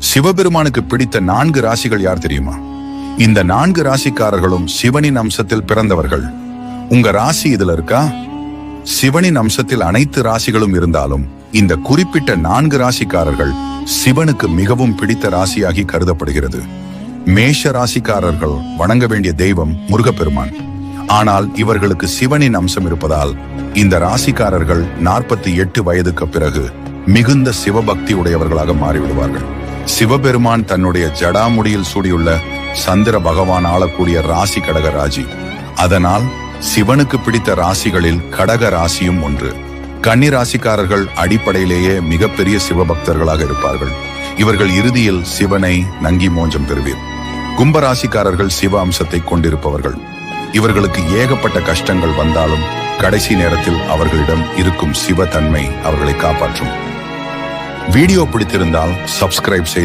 சிவபெருமானுக்கு பிடித்த 4 ராசிகள் யார் தெரியுமா? இந்த 4 ராசிக்காரர்களும் சிவனின் அம்சத்தில் பிறந்தவர்கள். உங்க ராசி இதுல இருக்கா? சிவனின் அம்சத்தில் அனைத்து ராசிகளும் இருந்தாலும் இந்த குறிப்பிட்ட 4 ராசிக்காரர்கள் சிவனுக்கு மிகவும் பிடித்த ராசியாகி கருதப்படுகிறது. மேஷ ராசிக்காரர்கள் வணங்க வேண்டிய தெய்வம் முருகப்பெருமான். ஆனால் இவர்களுக்கு சிவனின் அம்சம் இருப்பதால் இந்த ராசிக்காரர்கள் 48 வயதுக்கு பிறகு மிகுந்த சிவபக்தி உடையவர்களாக மாறிவிடுவார்கள். சிவபெருமான் தன்னுடைய ஜடாமுடியில் சூடியுள்ள சந்திர பகவான் ஆளக்கூடிய ராசி கடக ராசி. அதனால் சிவனுக்கு பிடித்த ராசிகளில் கடக ராசியும் ஒன்று. கன்னி ராசிக்காரர்கள் அடிப்படையிலேயே மிகப்பெரிய சிவபக்தர்களாக இருப்பார்கள். இவர்கள் இறுதியில் சிவனை நங்கி மோஞ்சம் பெறுவீர். கும்பராசிக்காரர்கள் சிவ அம்சத்தை கொண்டிருப்பவர்கள். இவர்களுக்கு ஏகப்பட்ட கஷ்டங்கள் வந்தாலும் கடைசி நேரத்தில் அவர்களிடம் இருக்கும் சிவ தன்மை அவர்களை காப்பாற்றும். வீடியோ பிடித்திருந்தால் சப்ஸ்கிரைப் செய்து